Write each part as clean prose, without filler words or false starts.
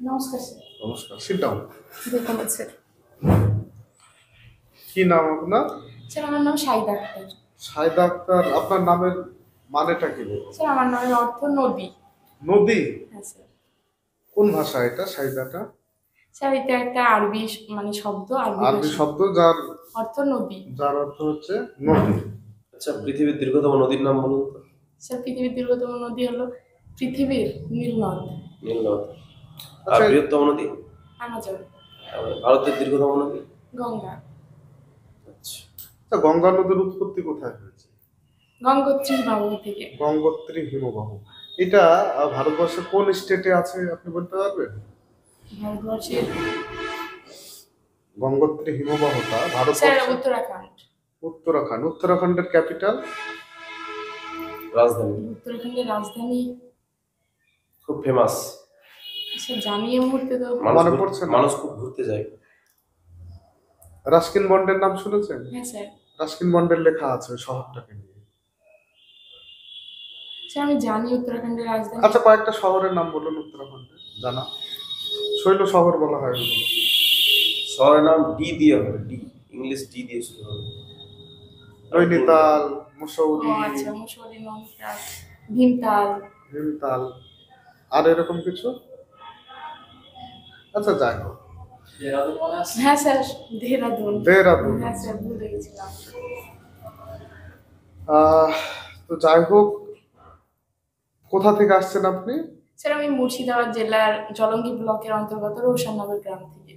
নমস্কার স্যার। নমস্কার, sit down. ধন্যবাদ স্যার। কি নাম আপনার? স্যার আমার নাম শাহিদা আক্তার। শাহিদা আক্তার, আপনার নামের মানেটা কি বলুন? স্যার আমার নামের অর্থ নদী। নদী? হ্যাঁ স্যার। কোন ভাষা এটা শাহিদাটা? স্যার এটা একটা আরবি শব্দ, আরবি আরবি ভাষা। শব্দ যার অর্থ নদী। যার অর্থ হচ্ছে নদী। আচ্ছা, পৃথিবীর দীর্ঘতম নদীর নাম বলুন তো। স্যার পৃথিবীর দীর্ঘতম নদী হলো পৃথিবীর নীলনদ। নীলনদ। আর আচ্ছা, বৃহত্তম নদী? আমাজন। ভারতের দীর্ঘতম নদী? গঙ্গা। আচ্ছা, আচ্ছা, গঙ্গা নদীর উৎপত্তি কোথায় হয়েছে? গঙ্গোত্রী হিমালয় থেকে। গঙ্গোত্রী হিমবাহ। এটা ভারতবর্ষের কোন স্টেটে আছে আপনি বলতে পারবেন? ভারতবর্ষের গঙ্গোত্রী হিমবাহটা স্যার ভারতবর্ষের উত্তরাখণ্ড। উত্তরাখণ্ড। উত্তরাখণ্ডের ক্যাপিটাল? রাজধানী? উত্তরাখণ্ডের রাজধানী খুব ফেমাস। স্যার জানি এই মুহূর্তে তো মনে পড়ছে না। মানুষ খুব ঘুরতে যায়। রাস্কিন বন্ডের নাম শুনেছেন? হ্যাঁ স্যার। রাস্কিন বন্ডের লেখা আছে ওই শহরটাকে নিয়ে। স্যার আমি জানি উত্তরাখণ্ডের রাজধানী। আচ্ছা, কয়েকটা শহরের নাম বলুন উত্তরাখণ্ডে জানা। শৈল শহর বলা হয় ওগুলো। শহরের নাম ডি দিয়ে হবে, ডি, ইংলিশ ডি দিয়ে শুরু হবে। নৈনিতাল, ও মুসৌরি, আচ্ছা, মুসৌরি, নৈনিতাল, ভীমতাল। ভীমতাল, আর এরকম কিছু। আচ্ছা, যাই হোক। হ্যাঁ স্যার, দেহরাদুন। দেহরাদুন। হ্যাঁ স্যার, ভুলে গেছিলাম। আহ, তো যাই হোক, কোথা থেকে আসছেন আপনি? স্যার আমি মুর্শিদাবাদ জেলার জলঙ্গি ব্লকের অন্তর্গত রৌশননগর গ্রাম থেকে।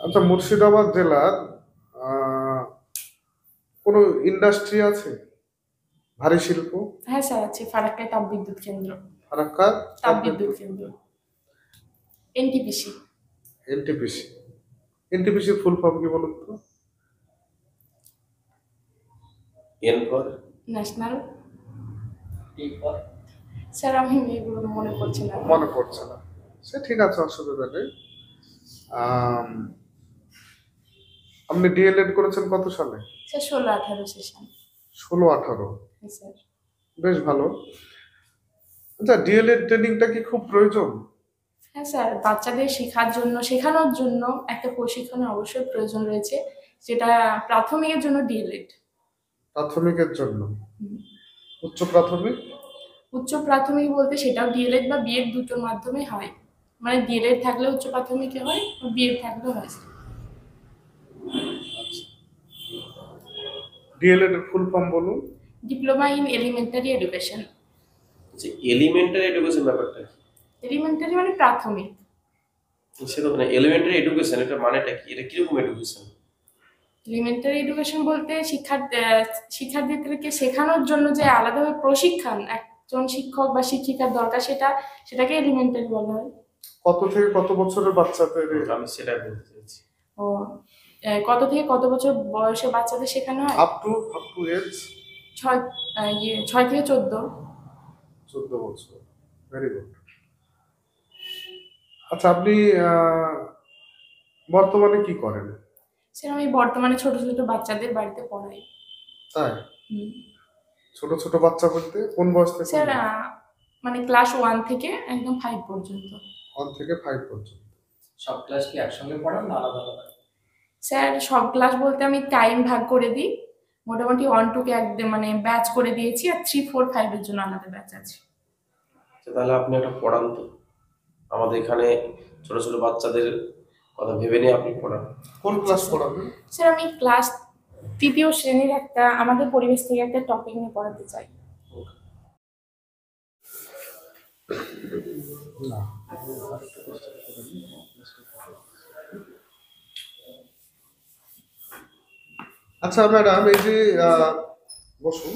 আচ্ছা, মুর্শিদাবাদ জেলার আহ, কোনো ইন্ডাস্ট্রি আছে? ভারী শিল্প? হ্যাঁ স্যার আছে, ফারাক্কায় তাপবিদ্যুৎ কেন্দ্র। ফারাক্কা তাপবিদ্যুৎ কেন্দ্র, এনটিপিসি। এনটিপিসি। এনটিপিসির ফুল ফর্ম কি বলুন তো? N for? ন্যাশনাল। স্যার আমি এগুলো মনে পড়ছে না। মনে পড়ছে না, সে ঠিক আছে, অসুবিধা নেই। আম, আপনি ডিএলএড করেছেন কত সালে? Sir 16-18 session. 16-18? হ্যাঁ স্যার। বেশ ভালো। আচ্ছা, ডিএলএড ট্রেনিংটা কি খুব প্রয়োজন? হ্যাঁ স্যার, বাচ্চাদের শেখানোর জন্য একটা প্রশিক্ষণের অবশ্যই প্রয়োজন রয়েছে, যেটা প্রাথমিকের জন্য ডিএলএড। প্রাথমিকের জন্য? উচ্চ প্রাথমিক? উচ্চ প্রাথমিক বলতে সেটাও ডিএলএড বা বিএড দুটোর মাধ্যমে হয়। মানে ডিএলএড থাকলে উচ্চ প্রাথমিকে হয়, বিএড থাকলেও হয়। ডিএলএড এর ফুল ফর্ম বলুন। Diploma in elementary education. আচ্ছা, এলিমেন্টারি এডুকেশন ব্যাপারটা কি? এলিমেন্টারি মানে প্রাথমিক। সেটা মানে এলিমেন্টারি এডুকেশন, এটা মানেটা কি? এটা কিরকম এডুকেশন? এলিমেন্টারি এডুকেশন বলতে শিক্ষার্থীদেরকে শেখানোর জন্য যে আলাদাভাবে প্রশিক্ষণ একজন শিক্ষক বা শিক্ষিকার দরকার, সেটাকে এলিমেন্টারি বলা হয়। কত থেকে কত বছরের বাচ্চাদের? আমি সেটাই বলতে চাইছি। ও কত থেকে কত বছর বয়সে বাচ্চাদের শেখানো হয়? আপ টু এজ 6 থেকে 14। 14 বছর। Very good. আচ্ছা, আপনি বর্তমানে কি করেন? স্যার আমি বর্তমানে ছোট ছোট বাচ্চাদের বাড়িতে পড়াই। তাই? ছোট ছোট বাচ্চা বলতে কোন বয়স থেকে? স্যার মানে ক্লাস 1 থেকে একদম 5 পর্যন্ত। 1 থেকে 5 পর্যন্ত। সব ক্লাস কি একসঙ্গে পড়ান না আলাদা আলাদা? স্যার সব ক্লাস বলতে আমি টাইম ভাগ করে দিই। মোটামুটি 1-2 কে একদম মানে ব্যাচ করে দিয়েছি, আর 3-4-5 এর জন্য আলাদা ব্যাচ আছে। আচ্ছা, তাহলে আপনি একটা পড়ান তো। আমাদের এখানে ছোট ছোট বাচ্চাদের কথা ভেবে নিয়ে আপনি পড়ান। কোন ক্লাস পড়াবেন? স্যার আমি ক্লাস 3য় শ্রেণীর একটা আমাদের পরিবেশ থেকে একটা টপিক নিয়ে পড়াতে চাই। না। আচ্ছা ম্যাডাম, এই যে বসুন,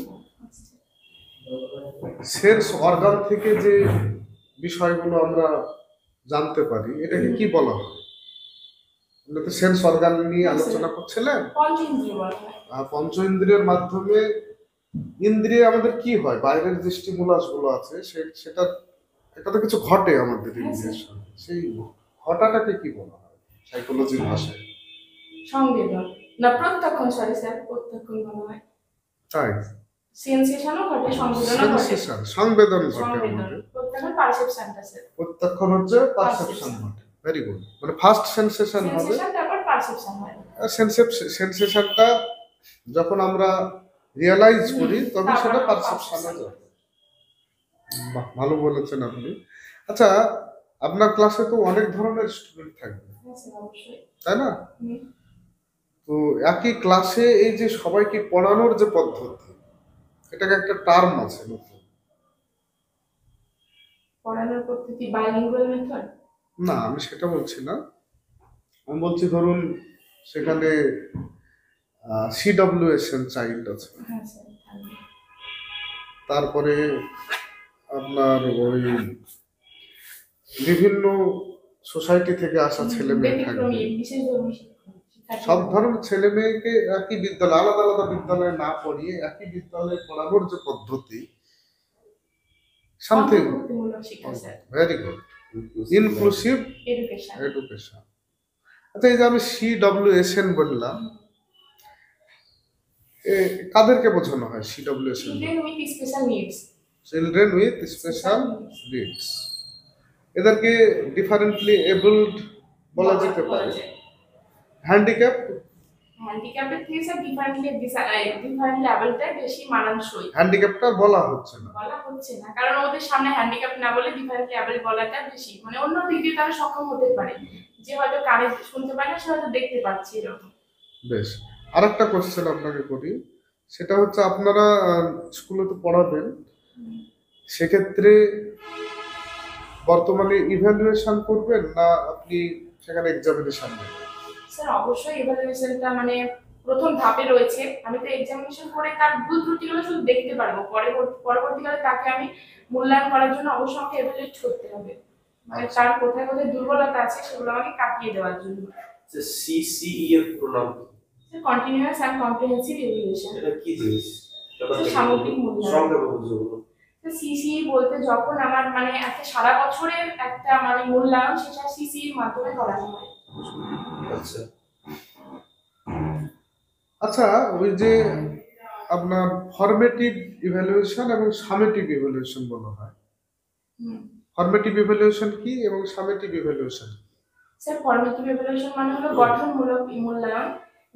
সেন্স অর্গান থেকে যে বিষয়গুলো আমরা জানতে পারি, এটাকে কি বলা হয়? আপনি তো সেন্স অর্গান নিয়ে আলোচনা করছিলেন। পঞ্চেন্দ্রিয় বলা হয়। পঞ্চ ইন্দ্রিয়ের মাধ্যমে ইন্দ্রিয়ে আমাদের কি হয়? বাইরের যে স্টিমুলাস গুলো আছে সেটা এটা তো কিছু ঘটে আমাদের ইন্দ্রিয়ের সঙ্গে, সেই ঘটাটাকে কি বলা হয় সাইকোলজির ভাষায়? সংবেদন না প্রত্যক্ষণ, সরি স্যার, প্রত্যক্ষণ বলা হয়। তাই? সেন্সেশনও ঘটে, সংবেদনও ঘটে। সেন্সেশন, সংবেদন ঘটে সংবেদন আমাদের। প্রত্যক্ষণ পারসেপশনটা স্যার। প্রত্যক্ষণ হচ্ছে পারসেপশন ঘটে। Very good. মানে ফার্স্ট সেন্সেশন হবে, সেন্সেশন তারপর পারসেপশন হয়। সেন্সেশনটা যখন আমরা রিয়েলাইজ করি তখন তারপর সেটা আমরা পারসেপশনে perception যাবে। বাহ, ভালো বলেছেন আপনি। আচ্ছা, আপনার ক্লাসে তো অনেক ধরনের স্টুডেন্ট থাকবে, হ্যাঁ স্যার অবশ্যই। তাই না? হুম। তো একই ক্লাসে এই যে সবাইকে পড়ানোর যে পদ্ধতি, এটাকে একটা টার্ম আছে নতুন। পড়ানোর পদ্ধতি বাইলিঙ্গুয়াল মেথড। না, আমি সেটা বলছি না। আমি বলছি ধরুন সেখানে CWSN চাইল্ড আছে, হ্যাঁ স্যার থাকবে। তারপরে আপনার ওই বিভিন্ন সোসাইটি থেকে আসা ছেলে মেয়ে থাকবে। ব্যতিক্রমী বিশেষ ধর্মী শিক্ষার্থী সব থাকবে। ধরনের ছেলে মেয়েকে একই বিদ্যালয়ে, আলাদা আলাদা বিদ্যালয়ে না পড়িয়ে একই বিদ্যালয়ে পড়ানোর যে পদ্ধতি, সামথিং অন্তর্ভুক্তিমূলক শিক্ষা sir. Very good, inclusive education. Education. আচ্ছা, এই যে আমি CWSN বললাম, কাদেরকে বোঝানো হয় CWSN? Children with special needs. Children with special needs. এদেরকে ডিফারেন্টলি এবলড বলা যেতে পারে। হ্যান্ডিক্যাপ, হ্যান্ডিক্যাপের থেকে স্যার ডিফারেন্টলি লেভেলটাই বেশি মানানসই। হ্যান্ডিক্যাপটা বলা হচ্ছে না। বলা হচ্ছে না কারণ ওদের সামনে হ্যান্ডিক্যাপ না বলে ডিফারেন্ট লেভেল বলাটা বেশি, মানে অন্য দিক দিয়ে তারা সক্ষম হতে পারে, যে হয়তো কানে শুনতে পায় না সে হয়তো দেখতে পাচ্ছে এরকম। বেশ, আরেকটা কোশ্চেন আপনাকে করি, সেটা হচ্ছে আপনারা স্কুলে তো পড়াবেন, সেক্ষেত্রে বর্তমানে ইভ্যালুয়েশন করবেন না আপনি সেখানে এক্সামিনেশন নেবেন? স্যার অবশ্যই ইভালুয়েশনটা মানে প্রথম ধাপে রয়েছে। আমি তো এক্সামিনেশন করে তার ভুল ত্রুটিগুলো শুধু দেখতে পারবো, পরবর্তীকালে তাকে আমি মূল্যায়ন করার জন্য অবশ্যই আমাকে এভালুয়েট করতে হবে, মানে তার কোথায় কোথায় দুর্বলতা আছে সেগুলো আমাকে কাটিয়ে দেওয়ার জন্য। CCE এর পুরো নাম কি? Continuous and comprehensive evaluation. এটা কি জিনিস? সামগ্রিক মূল্যায়ন। সংক্ষেপে বুঝবো। সিসিই বলতে যখন আমার মানে একটা সারা বছরের একটা মানে মূল্যায়ন সেটা সিসির মাধ্যমে করানো হয়। আচ্ছা, আচ্ছা, ওই যে আপনার ফরমেটিভ ইভ্যালুয়েশন এবং সামেটিভ ইভ্যালুয়েশন বলা হয়, হুম। ফরমেটিভ ইভ্যালুয়েশন কি এবং summative evaluation? Sir formative evaluation মানে হলো গঠনমূলক মূল্যায়ন,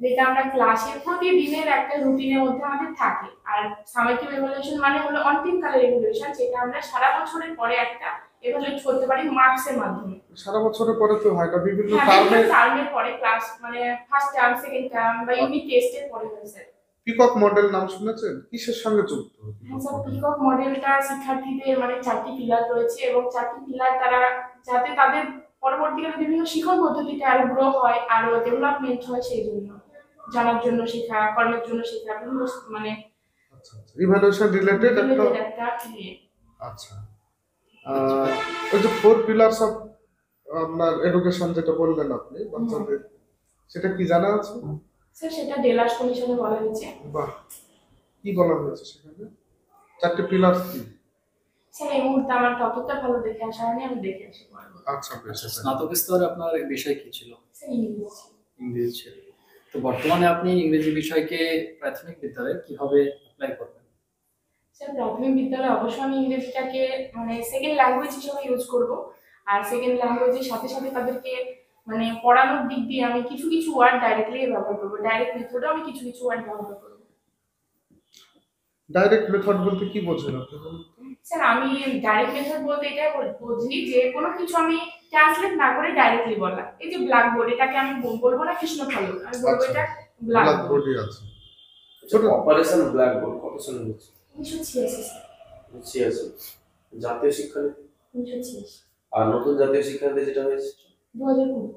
যেটা আমরা ক্লাসে প্রতিদিনের একটা রুটিনের মধ্যে আমাদের থাকে। আর সামেটিভ ইভ্যালুয়েশন মানে হলো অন্তিমকালের ইভ্যালুয়েশন, যেটা আমরা সারা বছরের পরে একটা এভালুয়েট করতে পারি মার্কসের মাধ্যমে। সারা বছরের পরে তো হয় না, বিভিন্ন হ্যাঁ, টার্মে। বিভিন্ন টার্মের পরে ক্লাস মানে ফার্স্ট টার্ম, সেকেন্ড টার্ম বা ইউনিট টেস্টের পরে হয় স্যার। পিকক মডেল নাম শুনেছেন? কিসের সঙ্গে যুক্ত? হ্যাঁ স্যার, পিকক মডেলটা শিক্ষার্থীদের মানে 4টি পিলার রয়েছে এবং 4টি পিলার তারা যাতে তাদের পরবর্তীকালে বিভিন্ন শিক্ষণ পদ্ধতিতে আরো গ্রো হয়, আরো ডেভেলপমেন্ট হয়, সেই জন্য জানার জন্য শেখা, কর্মের জন্য শেখা, বিভিন্ন মানে আচ্ছা, ইভ্যালুয়েশন রিলেটেড একটা। related একটা ইয়ে। আচ্ছা, ওই যে 4 পিলার্স অফ আপনার এডুকেশন যেটা বললেন আপনি বাচ্চাদের, সেটা কি জানা আছে? স্যার সেটা ডেলার্স কমিশনে বলা হয়েছে। বাহ, কি বলা হয়েছে সেখানে? 4টি পিলার কি? স্যার এই মুহূর্তে আমার ততটা ভালো দেখে আসা হয়নি, আমি দেখে আসি পারবো। আচ্ছা, বেশ। স্নাতক স্তরে আপনার বিষয় কি ছিল? স্যার ইংরেজি। ইংরেজি ছিল। তো বর্তমানে আপনি ইংরেজি বিষয়কে প্রাথমিক বিদ্যালয়ে কিভাবে অ্যাপ্লাই করবেন? স্যার প্রাথমিক বিদ্যালয়ে অবশ্যই আমি ইংরেজিটাকে মানে সেকেন্ড ল্যাঙ্গুয়েজ হিসেবে ইউজ করব। আর সেকেন্ড ল্যাঙ্গুয়েজের সাথে সাথে তাদেরকে মানে পড়ানোর দিক দিয়ে আমি কিছু কিছু ওয়ার্ড ডাইরেক্টলি ব্যবহার করবো, ডাইরেক্ট মেথডেও আমি কিছু কিছু ওয়ার্ড ব্যবহার করবো। ডাইরেক্ট মেথড বলতে কি বোঝেন আপনি? স্যার আমি ডাইরেক্ট মেথড বলতে এটাই বুঝি যে কোনো কিছু আমি ট্রান্সলেট না করে ডাইরেক্টলি বলা। এই যে ব্ল্যাকবোর্ড, এটাকে আমি বলবো না কৃষ্ণফলক, আমি বলবো এটা ব্ল্যাকবোর্ড। ব্ল্যাকবোর্ডই আছে। ছোট অপারেশন ব্ল্যাকবোর্ড কত সালে হচ্ছে? 1986 স্যার। 86 জাতীয় শিক্ষানীতি। 1986। আর নতুন জাতীয় শিক্ষানীতি যেটা হয়েছে 2020।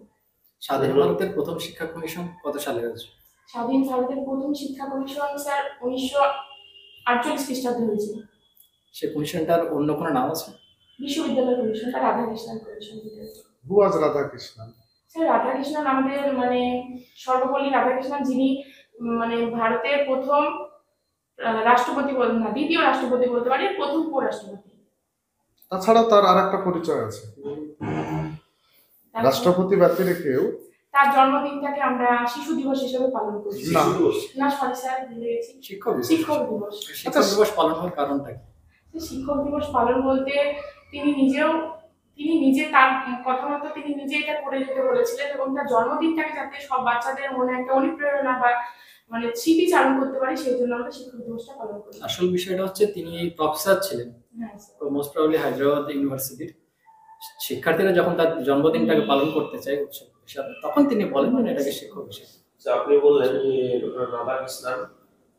স্বাধীন ভারতের প্রথম শিক্ষা কমিশন কত সালে হয়েছে? স্বাধীন ভারতের প্রথম শিক্ষা কমিশন স্যার 1948 খ্রিস্টাব্দে হয়েছিল। সে কমিশনটার অন্য কোনো নাম আছে? বিশ্ববিদ্যালয় কমিশনটা রাধাকৃষ্ণন কমিশন। হু আজ রাধাকৃষ্ণন? স্যার রাধাকৃষ্ণন আমাদের মানে সর্বপল্লী রাধাকৃষ্ণন, যিনি মানে ভারতের প্রথম রাষ্ট্রপতি বলতে না, দ্বিতীয় রাষ্ট্রপতি বলতে পারি, প্রথম উপরাষ্ট্রপতি। তাছাড়া তার আরেকটা পরিচয় আছে, রাষ্ট্রপতি ব্যতী রেখেও তার জন্মদিনটাকে আমরা শিশু দিবস হিসেবে পালন করি। না। না সরি স্যার, ভুলে গেছি, শিক্ষক দিবস। শিক্ষক দিবস। শিক্ষক দিবস পালন হওয়ার কারণটা কি? শিক্ষক দিবস পালন বলতে তিনি নিজে তার কথা মতো তিনি নিজে এটা করে যেতে বলেছিলেন, এবং তার জন্মদিনটাকে যাতে সব বাচ্চাদের মনে একটা অনুপ্রেরণা বা মানে স্মৃতিচারণ করতে পারি, সেই জন্য আমরা শিক্ষক দিবসটা পালন করি। আসল বিষয়টা হচ্ছে তিনি প্রফেসর ছিলেন, হ্যাঁ স্যার। মোস্ট প্রবাবলি হায়দ্রাবাদ ইউনিভার্সিটির। শিক্ষার্থীরা যখন তার জন্মদিনটাকে পালন করতে চায় উৎসব হিসাবে, তখন তিনি বলেন যে এটাকে শিক্ষক হিসেবে। আচ্ছা, আপনি বললেন যে ডক্টর রাধাকৃষ্ণন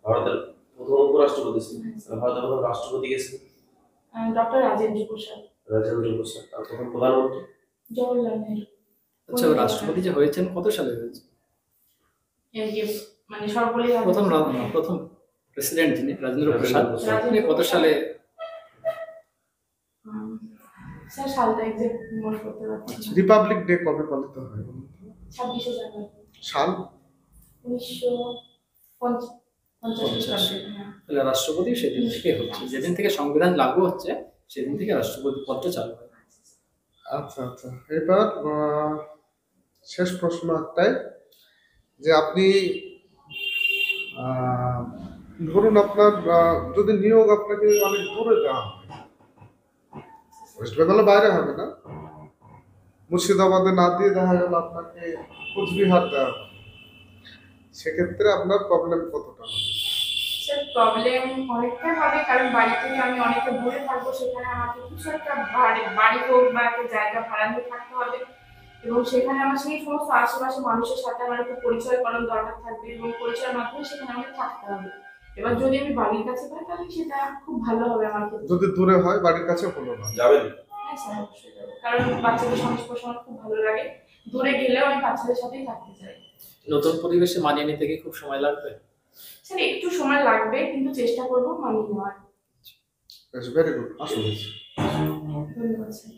ভারতের প্রথম উপরাষ্ট্রপতি ছিলেন, ভারতের প্রথম রাষ্ট্রপতি কে ছিলেন? ডক্টর রাজেন্দ্র প্রসাদ। রাজেন্দ্র প্রসাদ। আর প্রথম প্রধানমন্ত্রী? জওহরলাল নেহরু। আচ্ছা, রাষ্ট্রপতি যে হয়েছেন কত সালে হয়েছে? এই যে মানে সর্বপল্লী প্রথম প্রেসিডেন্ট যিনি রাজেন্দ্র প্রসাদ, প্রসাদ। তিনি কত সালে? স্যার সালটা এক্সাক্ট মনে করতে পারছি না। রিপাবলিক ডে কবে পালিত হয়? 26শে জানুয়ারি সাল 1950 সালে। হ্যাঁ। তাহলে রাষ্ট্রপতি সেদিন থেকে হচ্ছে, যেদিন থেকে সংবিধান লাগু হচ্ছে সেদিন থেকে রাষ্ট্রপতি পদটা চালু হয়। আচ্ছা আচ্ছা, এবার শেষ প্রশ্ন একটাই, যে আপনি ধরুন আপনার যদি নিয়োগ আপনাকে অনেক দূরে দেওয়া হয়, ওয়েস্ট বেঙ্গলের বাইরে হবে না, মুর্শিদাবাদে না দিয়ে দেখা গেল আপনাকে কোচবিহার দেওয়া হবে, সেক্ষেত্রে আপনার প্রবলেম কতটা হবে? স্যার প্রবলেম অনেকটাই হবে, কারণ বাড়ি থেকে আমি অনেকটা দূরে থাকবো, সেখানে আমাকে কিছু একটা বাড়ি হোক বা একটা জায়গা ভাড়া নিয়ে থাকতে হবে, এবং সেখানে আমার সেই সমস্ত আশেপাশে মানুষের সাথে আমার একটু পরিচয় করার দরকার থাকবে, এবং পরিচয়ের মাধ্যমে সেখানে আমাকে থাকতে হবে। এবার যদি আমি বাড়ির কাছে পাই তাহলে সেটা খুব ভালো হবে আমার ক্ষেত্রে। যদি দূরে হয়, বাড়ির কাছে হলো না, যাবেন? হ্যাঁ স্যার, অবশ্যই যাবো। কারণ বাচ্চাদের সংস্পর্শ আমার খুব ভালো লাগে, দূরে গেলেও আমি বাচ্চাদের সাথেই থাকতে চাই। নতুন পরিবেশে মানিয়ে নিতে কি খুব সময় লাগবে? স্যার একটু সময় লাগবে, কিন্তু চেষ্টা করবো মানিয়ে নেওয়ার। ভেরি গুড, আসলে ধন্যবাদ স্যার।